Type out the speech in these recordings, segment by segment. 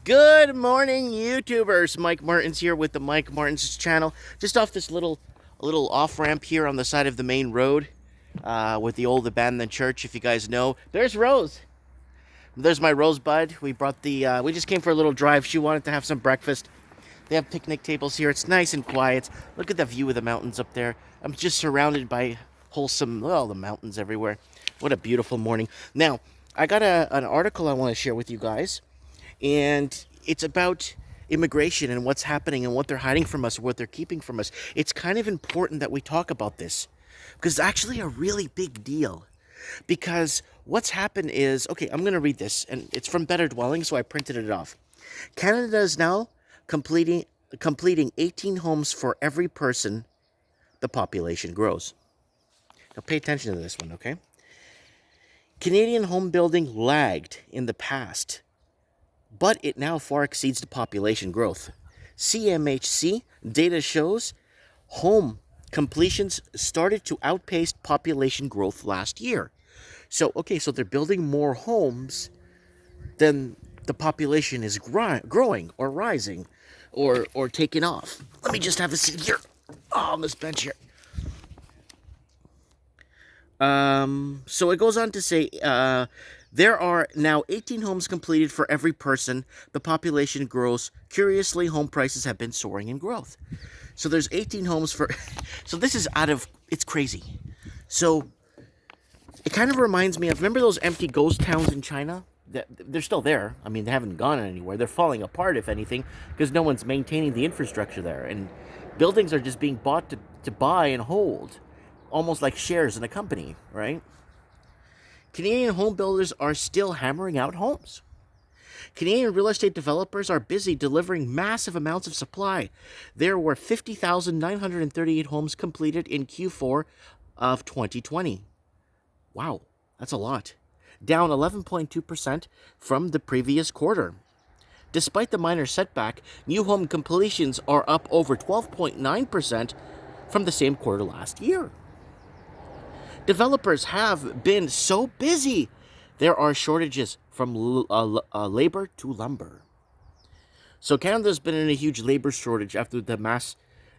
Good morning, YouTubers. Mike Martins here with the Mike Martins channel. Just off this little off ramp here on the side of the main road, with the old abandoned church. If you guys know, there's Rose. There's my Rosebud. We brought the. We just came for a little drive. She wanted to have some breakfast. They have picnic tables here. It's nice and quiet. Look at the view of the mountains up there. I'm just surrounded by wholesome, well, the mountains everywhere. What a beautiful morning. Now, I got an article I want to share with you guys, and it's about immigration and what's happening and what they're hiding from us, what they're keeping from us. It's kind of important that we talk about this because it's actually a really big deal. Because what's happened is, okay, I'm going to read this, and it's from Better Dwelling, so I printed it off. Canada is now completing 18 homes for every person the population grows. Now pay attention to this one, okay? Canadian home building lagged in the past, but it now far exceeds the population growth. CMHC data shows home completions started to outpace population growth last year. So, okay, so they're building more homes than the population is growing or rising or taking off. Let me just have a seat here, on this bench here. So it goes on to say, there are now 18 homes completed for every person. The population grows. Curiously, home prices have been soaring in growth. So there's 18 homes for... So this is it's crazy. So it kind of reminds me of, remember those empty ghost towns in China? They're still there. I mean, they haven't gone anywhere. They're falling apart, if anything, because no one's maintaining the infrastructure there. And buildings are just being bought to buy and hold, almost like shares in a company, right? Canadian home builders are still hammering out homes. Canadian real estate developers are busy delivering massive amounts of supply. There were 50,938 homes completed in Q4 of 2020. Wow, that's a lot. Down 11.2% from the previous quarter. Despite the minor setback, new home completions are up over 12.9% from the same quarter last year. Developers have been so busy, there are shortages from labor to lumber. So Canada's been in a huge labor shortage after the mass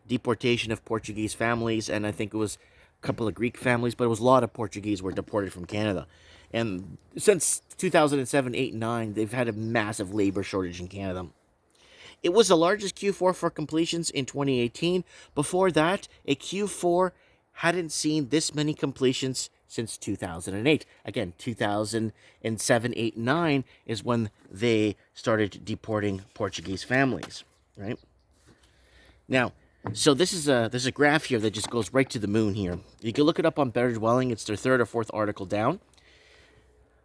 deportation of Portuguese families, and I think it was a couple of Greek families, but it was a lot of Portuguese were deported from Canada. And since 2007, 8, 9, they've had a massive labor shortage in Canada. It was the largest Q4 for completions in 2018. Before that, a Q4 hadn't seen this many completions since 2008. Again, 2007, 8, 9 is when they started deporting Portuguese families, right? Now, so there's a graph here that just goes right to the moon here. You can look it up on Better Dwelling. It's their third or fourth article down.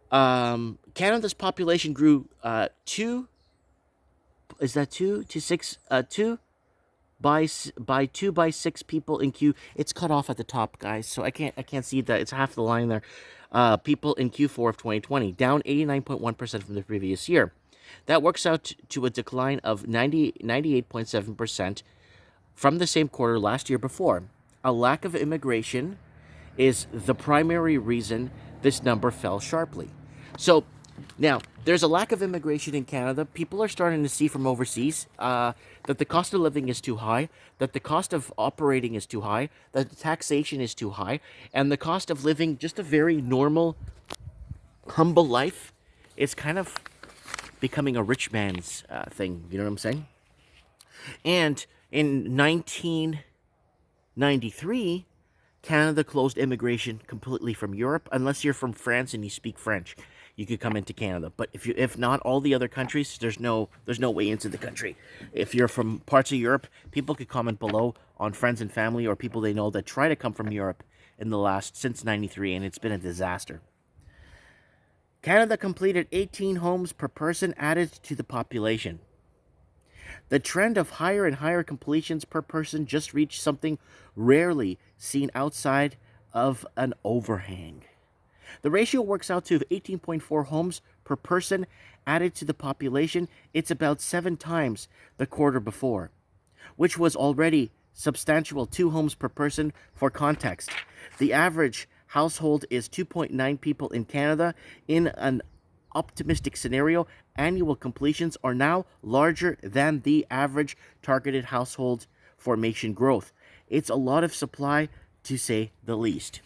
Canada's population grew two by 6 people in Q. It's cut off at the top, guys, so I can't see that. It's half the line there. People in Q4 of 2020, down 89.1% from the previous year. That works out to a decline of 98.7% from the same quarter last year before. A lack of immigration is the primary reason this number fell sharply. So now, there's a lack of immigration in Canada. People are starting to see from overseas that the cost of living is too high, that the cost of operating is too high, that the taxation is too high, and the cost of living just a very normal, humble life is kind of becoming a rich man's thing. You know what I'm saying? And in 1993, Canada closed immigration completely from Europe. Unless you're from France and you speak French, you could come into Canada. But if not all the other countries, there's no way into the country. If you're from parts of Europe, people could comment below on friends and family or people they know that try to come from Europe since 93, and it's been a disaster. Canada completed 18 homes per person added to the population. The trend of higher and higher completions per person just reached something rarely seen outside of an overhang. The ratio works out to 18.4 homes per person added to the population. It's about 7 times the quarter before, which was already substantial 2 homes per person. For context, the average household is 2.9 people in Canada. In an optimistic scenario, annual completions are now larger than the average targeted household formation growth. It's a lot of supply, to say the least.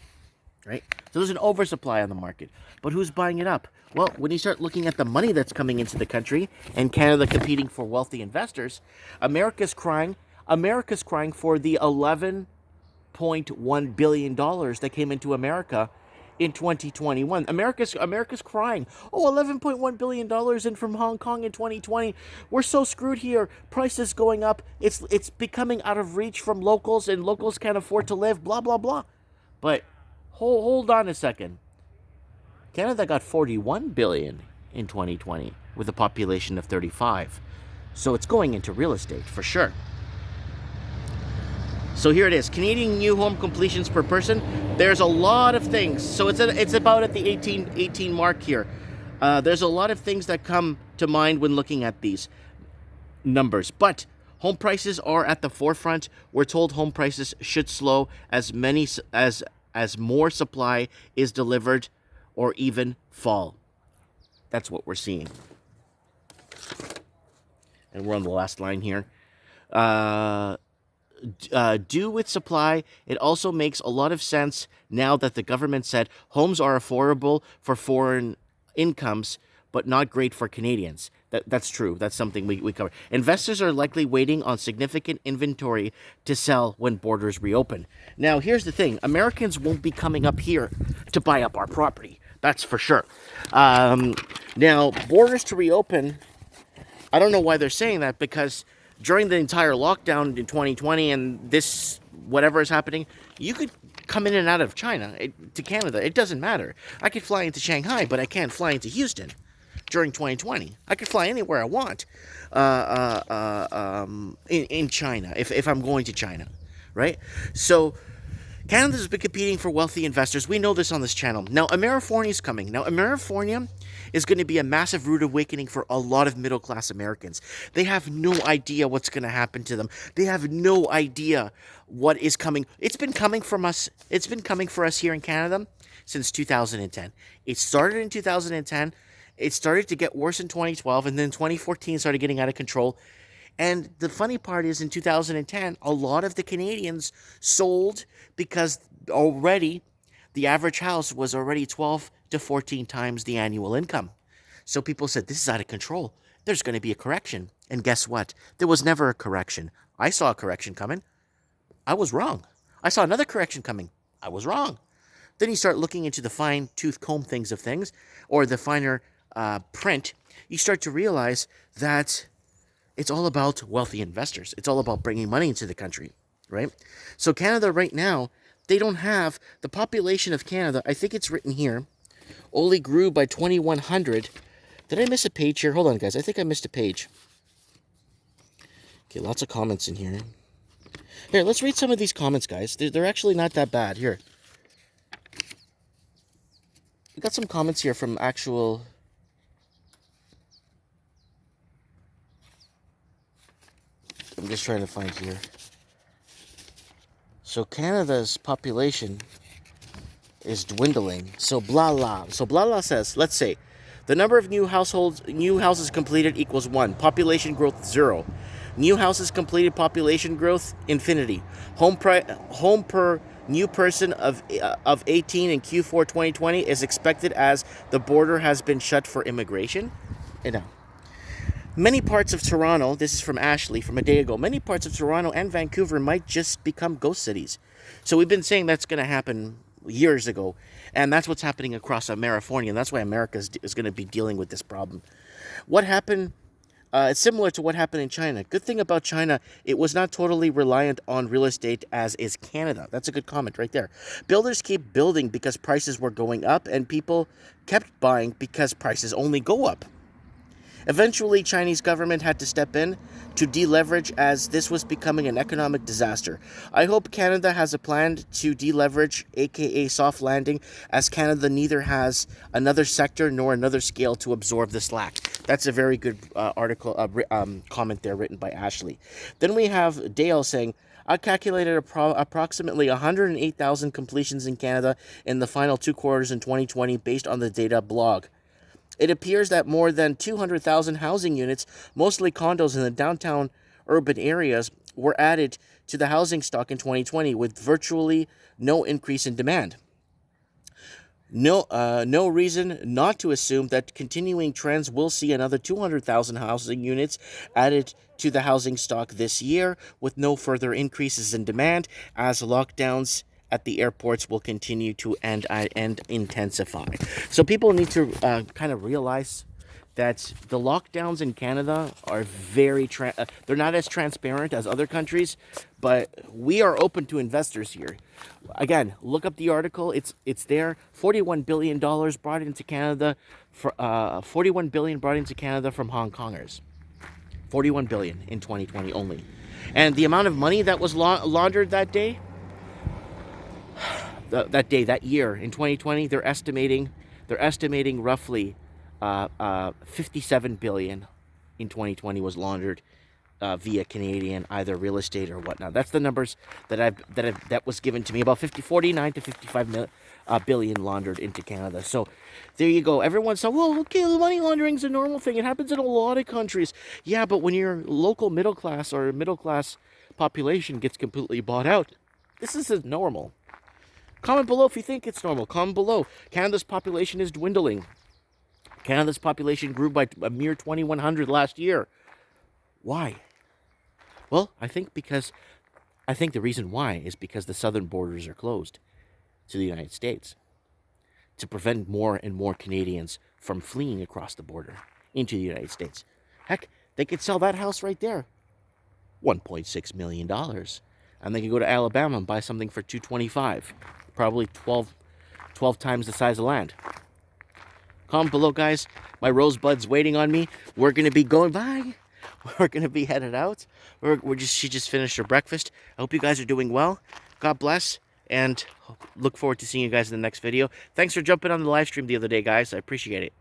Right? So there's an oversupply on the market. But who's buying it up? Well, when you start looking at the money that's coming into the country and Canada competing for wealthy investors, America's crying. America's crying for the $11.1 billion that came into America in 2021. America's crying. Oh, $11.1 billion in from Hong Kong in 2020. We're so screwed here. Prices going up. It's becoming out of reach from locals, and locals can't afford to live, blah, blah, blah. But hold on a second. Canada got 41 billion in 2020 with a population of 35. So it's going into real estate for sure. So here it is. Canadian new home completions per person. There's a lot of things. So it's about at the 18 mark here. There's a lot of things that come to mind when looking at these numbers. But home prices are at the forefront. We're told home prices should slow as more supply is delivered or even fall. That's what we're seeing. And we're on the last line here. Due with supply, it also makes a lot of sense now that the government said homes are affordable for foreign incomes, but not great for Canadians. That's true. That's something we cover. Investors are likely waiting on significant inventory to sell when borders reopen. Now, here's the thing. Americans won't be coming up here to buy up our property. That's for sure. Now, borders to reopen, I don't know why they're saying that, because during the entire lockdown in 2020 and this, whatever is happening, you could come in and out of China to Canada. It doesn't matter. I could fly into Shanghai, but I can't fly into Houston during 2020. I could fly anywhere I want in China if I'm going to China, right? So Canada's been competing for wealthy investors. We know this on this channel. Now, Amerifornia is coming. Now, Amerifornia is going to be a massive rude awakening for a lot of middle-class Americans. They have no idea what's going to happen to them. They have no idea what is coming. It's been coming from us. It's been coming for us here in Canada since 2010. It started in 2010. It started to get worse in 2012, and then 2014 started getting out of control. And the funny part is in 2010, a lot of the Canadians sold because already the average house was already 12 to 14 times the annual income. So people said, this is out of control. There's going to be a correction. And guess what? There was never a correction. I saw a correction coming. I was wrong. I saw another correction coming. I was wrong. Then you start looking into the fine-tooth comb things of things, or the finer print. You start to realize that it's all about wealthy investors. It's all about bringing money into the country, right? So Canada right now, they don't have the population of Canada. I think it's written here, only grew by 2,100. Did I miss a page here? Hold on, guys. I think I missed a page. Okay, lots of comments in here. Here, let's read some of these comments, guys. They're actually not that bad. Here. We got some comments here from actual... I'm just trying to find here. So Canada's population is dwindling. So blah blah. So blah blah says, let's say, the number of new houses completed equals 1. Population growth 0. New houses completed, population growth infinity. Home per new person of 18 in Q4 2020 is expected as the border has been shut for immigration. Many parts of Toronto, this is from Ashley from a day ago, many parts of Toronto and Vancouver might just become ghost cities. So we've been saying that's going to happen years ago, and that's what's happening across Amerifornia, and that's why America is going to be dealing with this problem. What happened, it's similar to what happened in China. Good thing about China, it was not totally reliant on real estate as is Canada. That's a good comment right there. Builders keep building because prices were going up, and people kept buying because prices only go up. Eventually, Chinese government had to step in to deleverage as this was becoming an economic disaster. I hope Canada has a plan to deleverage, aka soft landing, as Canada neither has another sector nor another scale to absorb the slack. That's a very good comment there written by Ashley. Then we have Dale saying, I calculated approximately 108,000 completions in Canada in the final 2 quarters in 2020 based on the data blog. It appears that more than 200,000 housing units, mostly condos in the downtown urban areas, were added to the housing stock in 2020 with virtually no increase in demand. No reason not to assume that continuing trends will see another 200,000 housing units added to the housing stock this year, with no further increases in demand as lockdowns at the airports will continue to and intensify. So people need to kind of realize that the lockdowns in Canada are they're not as transparent as other countries, but we are open to investors here. Again, look up the article. It's there. $41 billion brought into Canada for 41 billion brought into Canada from Hong Kongers. 41 billion in 2020 only. And the amount of money that was laundered that day, that year in 2020, they're estimating roughly 57 billion in 2020 was laundered via Canadian either real estate or whatnot. That's the numbers that was given to me. About 49 to 55 billion laundered into Canada. So there you go. Everyone said, well, okay, money laundering is a normal thing. It happens in a lot of countries. Yeah, but when your local middle class or middle class population gets completely bought out, this isn't normal. Comment below if you think it's normal. Comment below. Canada's population is dwindling. Canada's population grew by a mere 2,100 last year. Why? Well, I think the reason why is because the southern borders are closed to the United States to prevent more and more Canadians from fleeing across the border into the United States. Heck, they could sell that house right there, $1.6 million. And they could go to Alabama and buy something for $225, probably 12 times the size of land. Comment below, guys. My rosebud's waiting on me. We're going to be going by. We're going to be headed out. She just finished her breakfast. I hope you guys are doing well. God bless. And look forward to seeing you guys in the next video. Thanks for jumping on the live stream the other day, guys. I appreciate it.